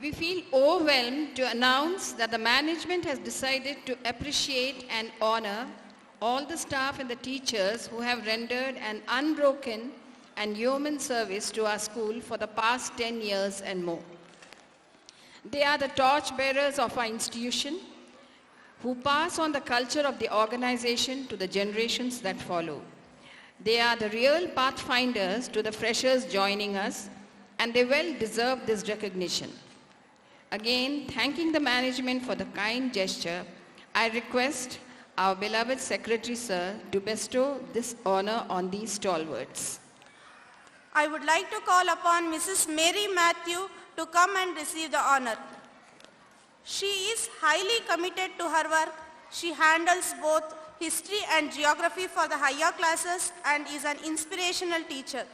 We feel overwhelmed to announce that the management has decided to appreciate and honor all the staff and the teachers who have rendered an unbroken and yeoman service to our school for the past 10 years and more. They are the torchbearers of our institution who pass on the culture of the organization to the generations that follow. They are the real pathfinders to the freshers joining us, and they well deserve this recognition. Again, thanking the management for the kind gesture, I request our beloved Secretary Sir to bestow this honor on these stalwarts. I would like to call upon Mrs. Mary Matthew to come and receive the honor. She is highly committed to her work. She handles both history and geography for the higher classes and is an inspirational teacher.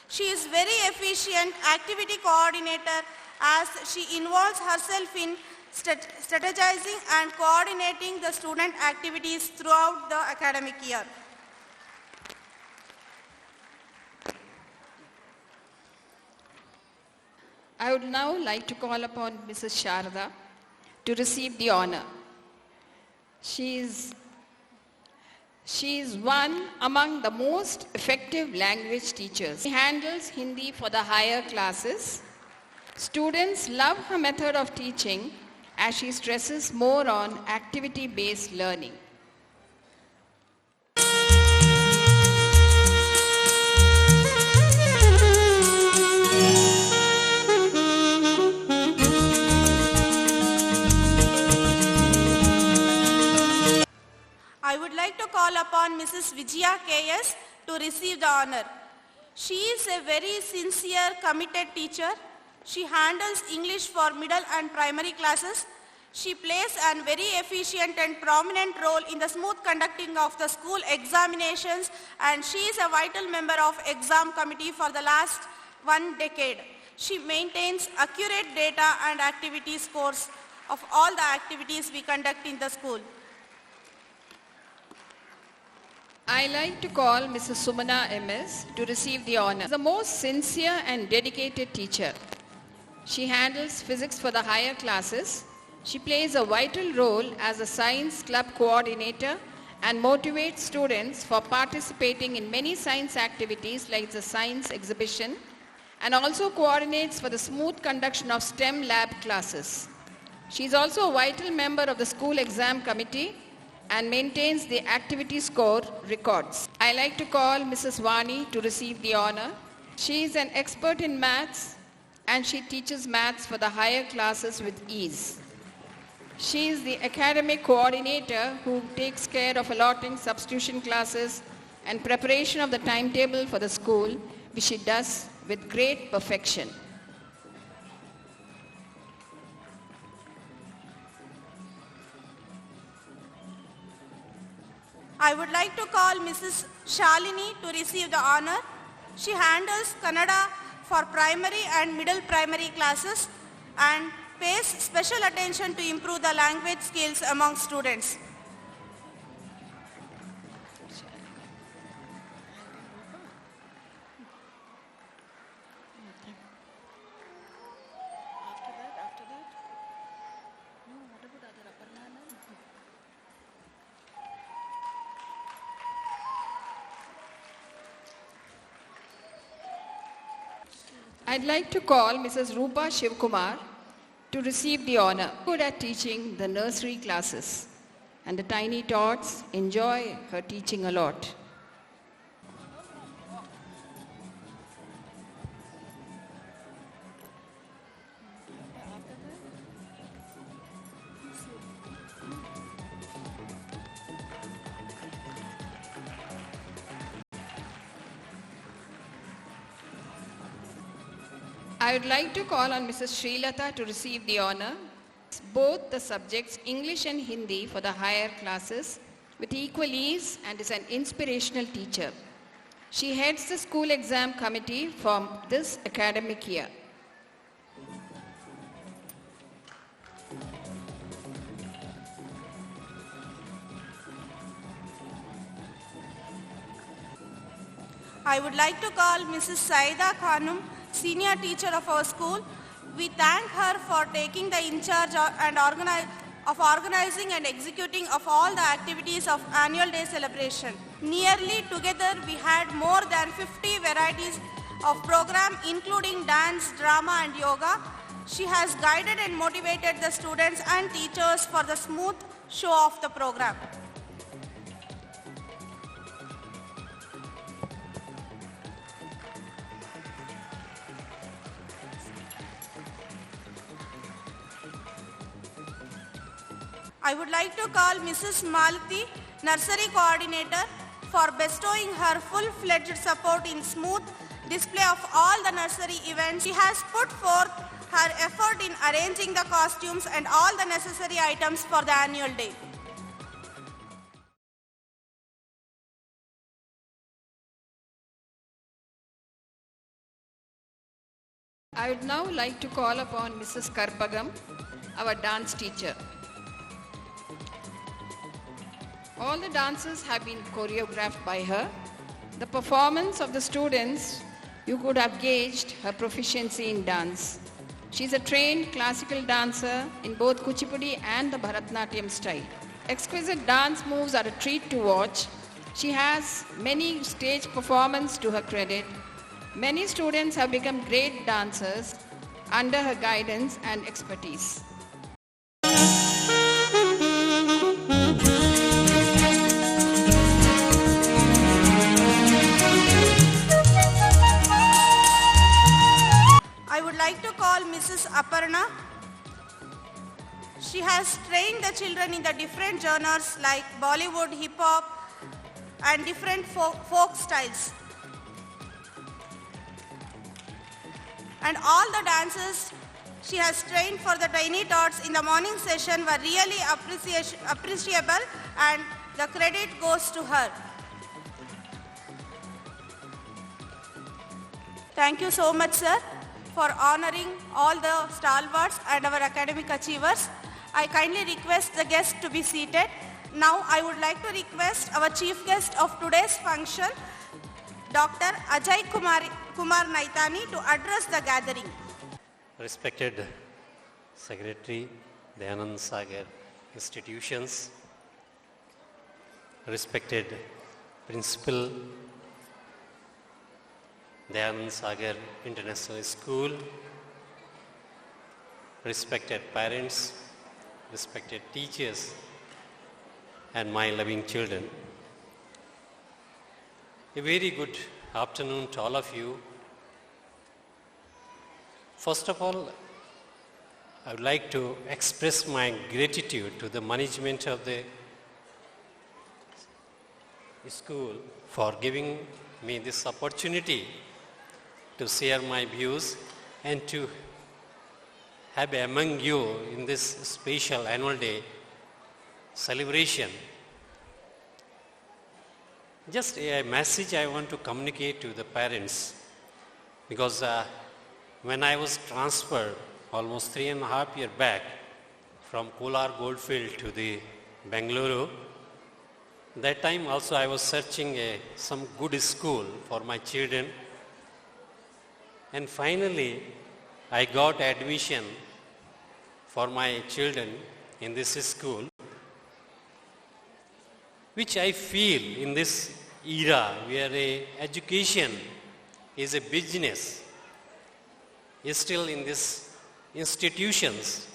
She is very efficient activity coordinator as she involves herself in strategizing and coordinating the student activities throughout the academic year. I would now like to call upon Mrs. Sharda to receive the honor. She is one among the most effective language teachers. She handles Hindi for the higher classes. Students love her method of teaching as she stresses more on activity-based learning. I would like to call upon Mrs. Vijaya K.S. to receive the honor. She is a very sincere, committed teacher. She handles English for middle and primary classes. She plays a very efficient and prominent role in the smooth conducting of the school examinations, and she is a vital member of exam committee for the last 1 decade. She maintains accurate data and activity scores of all the activities we conduct in the school. I like to call Mrs. Sumana M.S. to receive the honor. She is the most sincere and dedicated teacher. She handles physics for the higher classes. She plays a vital role as a science club coordinator and motivates students for participating in many science activities like the science exhibition, and also coordinates for the smooth conduction of STEM lab classes. She is also a vital member of the school exam committee and maintains the activity score records. I like to call Mrs. Vani to receive the honor. She is an expert in maths and she teaches maths for the higher classes with ease. She is the academic coordinator who takes care of allotting substitution classes and preparation of the timetable for the school, which she does with great perfection. I would like to call Mrs. Shalini to receive the honor. She handles Kannada for primary and middle primary classes and pays special attention to improve the language skills among students. I'd like to call Mrs. Rupa Shivkumar to receive the honor. Good at teaching the nursery classes, and the tiny tots enjoy her teaching a lot. I would like to call on Mrs. Srilata to receive the honor. Both the subjects, English and Hindi, for the higher classes with equal ease and is an inspirational teacher. She heads the school exam committee for this academic year. I would like to call Mrs. Saida Khanum, senior teacher of our school. We thank her for taking the in charge of organizing and executing of all the activities of annual day celebration. Nearly together we had more than 50 varieties of program including dance, drama and yoga. She has guided and motivated the students and teachers for the smooth show of the program. I would like to call Mrs. Malati, Nursery Coordinator, for bestowing her full-fledged support in smooth display of all the nursery events. She has put forth her effort in arranging the costumes and all the necessary items for the annual day. I would now like to call upon Mrs. Karpagam, our dance teacher. All the dances have been choreographed by her. The performance of the students, you could have gauged her proficiency in dance. She is a trained classical dancer in both Kuchipudi and the Bharatanatyam style. Exquisite dance moves are a treat to watch. She has many stage performances to her credit. Many students have become great dancers under her guidance and expertise. I would like to call Mrs. Aparna. She has trained the children in the different genres like Bollywood, hip-hop and different folk styles. And all the dances she has trained for the tiny tots in the morning session were really appreciable, and the credit goes to her. Thank you so much, sir, for honoring all the stalwarts and our academic achievers. I kindly request the guests to be seated. Now I would like to request our chief guest of today's function, Dr. Ajay Kumar Naitani, to address the gathering. Respected Secretary, Dayanand Sagar Institutions, respected Principal, Dayanand Sagar International School, respected parents, respected teachers, and my loving children. A very good afternoon to all of you. First of all, I would like to express my gratitude to the management of the school for giving me this opportunity to share my views and to have among you in this special annual day celebration. Just a message I want to communicate to the parents, because when I was transferred almost 3.5 years back from Kolar Goldfield to the Bengaluru, that time also I was searching some good school for my children, and finally I got admission for my children in this school, which I feel in this era where education is a business, is still in these institutions,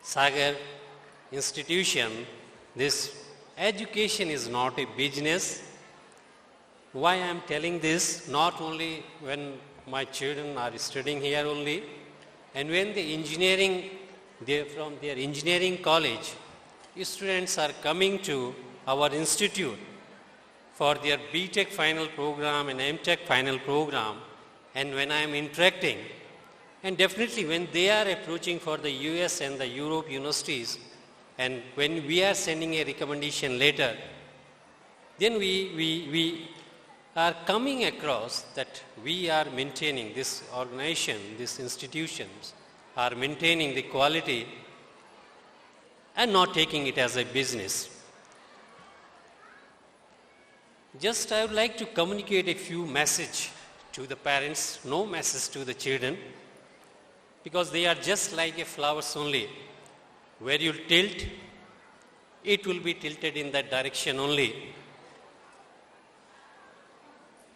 Sagar institution, this education is not a business. Why I am telling this? Not only when my children are studying here only, and when the engineering, from their engineering college, students are coming to our institute for their BTech final program and MTech final program, and when I am interacting, and definitely when they are approaching for the US and the Europe universities, and when we are sending a recommendation letter, then we are coming across that we are maintaining this organization, these institutions are maintaining the quality and not taking it as a business. Just I would like to communicate a few messages to the parents, no message to the children. because they are just like a flowers only. Where you tilt, it will be tilted in that direction only.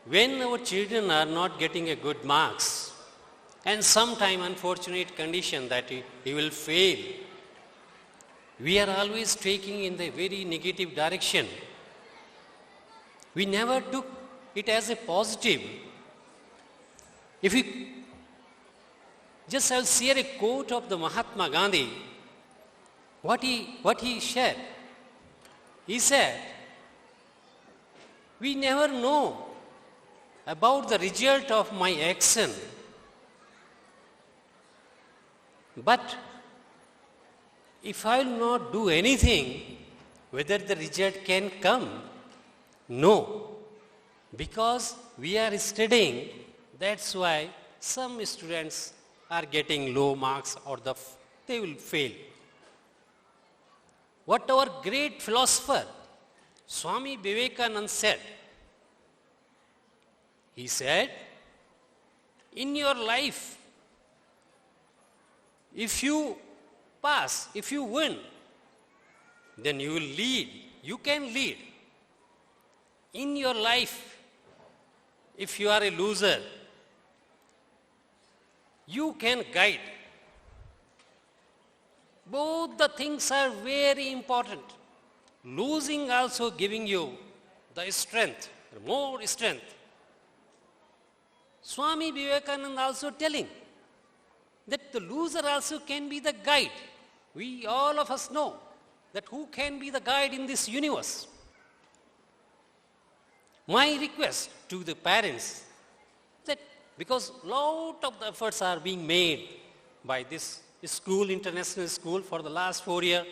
When our children are not getting a good marks, and sometime unfortunate condition that he will fail, we are always taking in the very negative direction. We never took it as a positive. If we just I'll share a quote of the Mahatma Gandhi, what he said. He said, we never know about the result of my action, but if I will not do anything, whether the result can come? No. Because we are studying, that's why some students are getting low marks or they will fail. What our great philosopher, Swami Vivekananda said, he said, in your life, if you pass, if you win, then you will lead. You can lead. In your life, if you are a loser, you can guide. Both the things are very important. Losing also giving you the strength, more strength. Swami Vivekananda also telling that the loser also can be the guide. We all of us know that who can be the guide in this universe. My request to the parents that because lot of the efforts are being made by this school, international school for the last 4 years,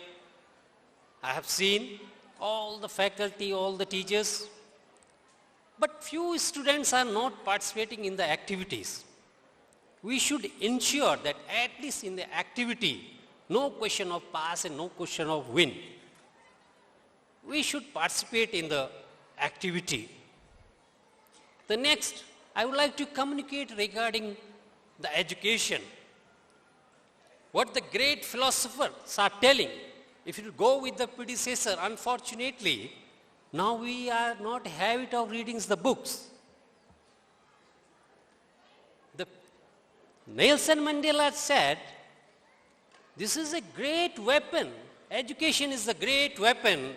I have seen all the faculty, all the teachers, but few students are not participating in the activities. We should ensure that at least in the activity, no question of pass and no question of win. We should participate in the activity. The next, I would like to communicate regarding the education. What the great philosophers are telling, if you go with the predecessor, unfortunately, now we are not habit of reading the books. Nelson Mandela said, this is a great weapon. Education is a great weapon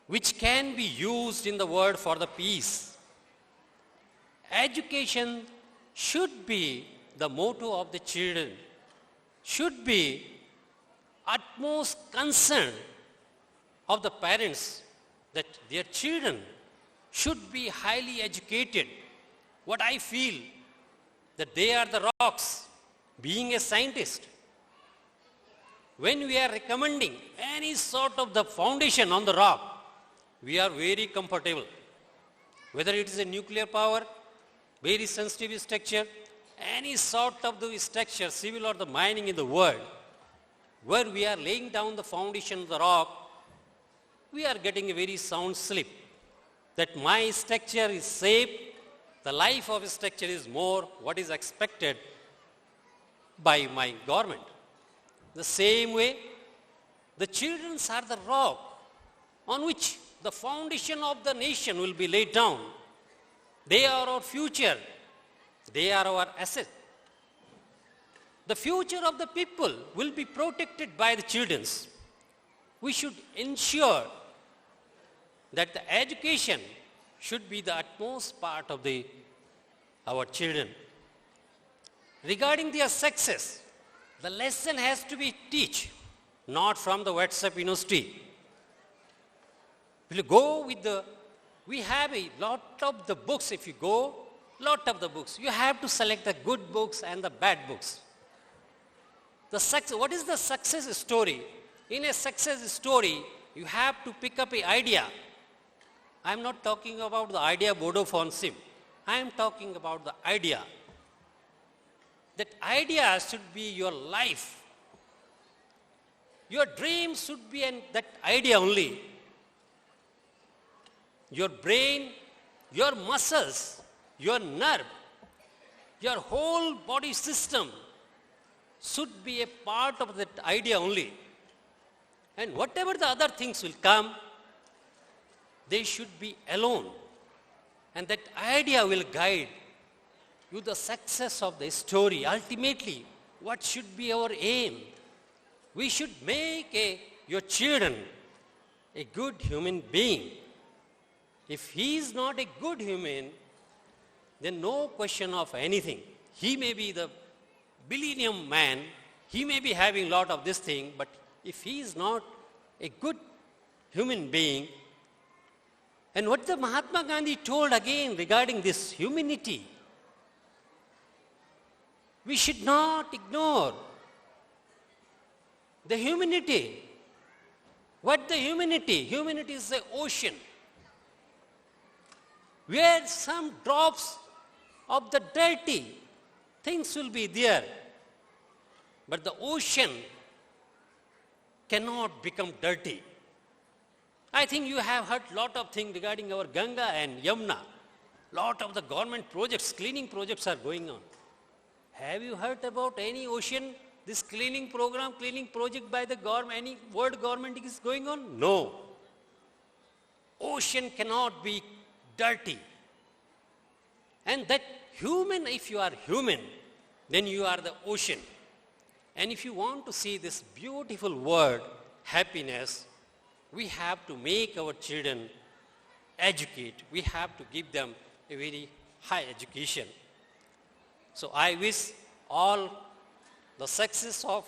which can be used in the world for the peace. Education should be the motto of the children, should be utmost concern of the parents that their children should be highly educated. What I feel that they are the rocks, being a scientist. When we are recommending any sort of the foundation on the rock, we are very comfortable. Whether it is a nuclear power, very sensitive structure, any sort of the structure, civil or the mining in the world, where we are laying down the foundation of the rock, we are getting a very sound sleep. That my structure is safe, the life of a structure is more what is expected by my government. The same way, the children are the rock on which the foundation of the nation will be laid down. They are our future. They are our asset. The future of the people will be protected by the children. We should ensure that the education should be the utmost part of our children. Regarding their success, the lesson has to be teach, not from the WhatsApp university. We'll go with we have a lot of the books. If you go, lot of the books, you have to select the good books and the bad books. What is the success story? In a success story, you have to pick up an idea. I am not talking about the idea Bodo von Sim. I am talking about the idea. That idea should be your life. Your dream should be that idea only. Your brain, your muscles, your nerve, your whole body system should be a part of that idea only. And whatever the other things will come, they should be alone. And that idea will guide you the success of the story. Ultimately, what should be our aim? We should make your children a good human being. If he is not a good human, then no question of anything. He may be the millennium man, he may be having lot of this thing, but if he is not a good human being, and what the Mahatma Gandhi told again regarding this humanity, we should not ignore the humanity. What the humanity? Humanity is the ocean, where some drops of the dirty things will be there. But the ocean cannot become dirty. I think you have heard lot of things regarding our Ganga and Yamuna. Lot of the government projects, cleaning projects are going on. Have you heard about any ocean, this cleaning program, cleaning project by the government, any world government is going on? No. Ocean cannot be dirty. And that human, if you are human, then you are the ocean. And if you want to see this beautiful word, happiness, we have to make our children educate. We have to give them a very high education. So I wish all the success of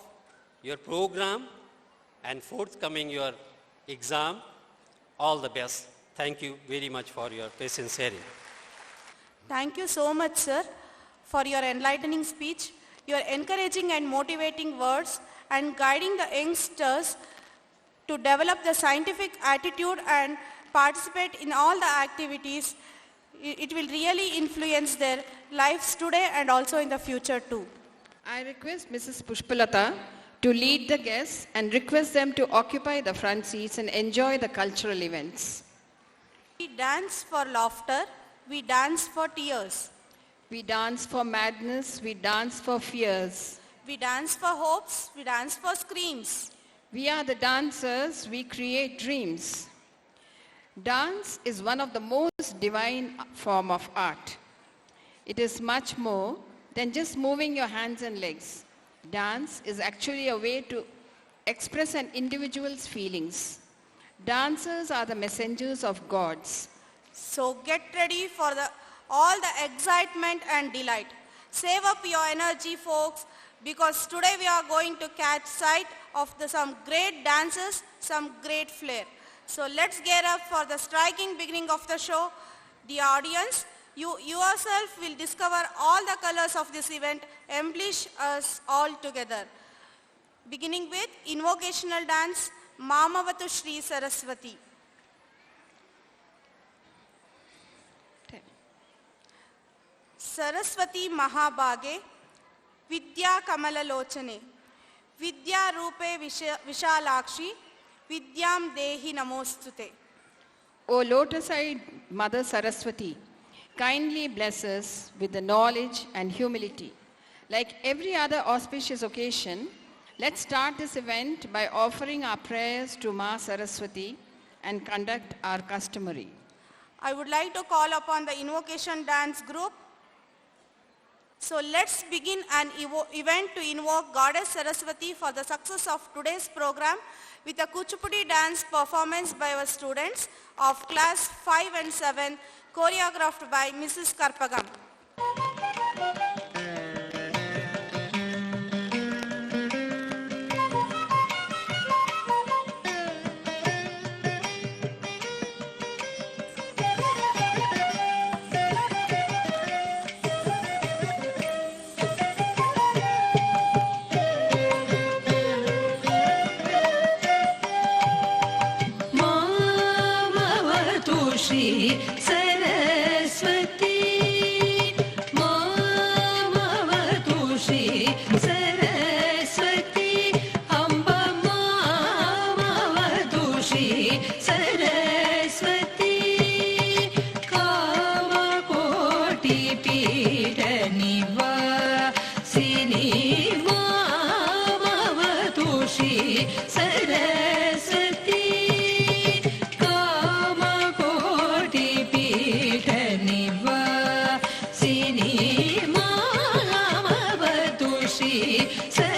your program and forthcoming your exam, all the best. Thank you very much for your patience hearing. Thank you so much, sir, for your enlightening speech, your encouraging and motivating words, and guiding the youngsters to develop the scientific attitude and participate in all the activities. It will really influence their lives today and also in the future too. I request Mrs. Pushpalata to lead the guests and request them to occupy the front seats and enjoy the cultural events. We dance for laughter, we dance for tears. We dance for madness, we dance for fears. We dance for hopes, we dance for screams. We are the dancers, we create dreams. Dance is one of the most divine form of art. It is much more than just moving your hands and legs. Dance is actually a way to express an individual's feelings. Dancers are the messengers of gods. So get ready for all the excitement and delight. Save up your energy, folks, because today we are going to catch sight of some great dances, some great flair. So let's gear up for the striking beginning of the show. The audience, you yourself will discover all the colors of this event, embellish us all together. Beginning with invocational dance, Mamavatu Shri Saraswati. Saraswati Mahabhage, Vidya Kamala Lochane, Vidya Rupe Vishalakshi, Vidyam Dehi Namostute. O lotus-eyed Mother Saraswati, kindly bless us with the knowledge and humility. Like every other auspicious occasion, let's start this event by offering our prayers to Ma Saraswati and conduct our customary. I would like to call upon the invocation dance group. So let's begin an event to invoke Goddess Saraswati for the success of today's program with a Kuchipudi dance performance by our students of class 5 and 7, choreographed by Mrs. Karpagam. Sini Shri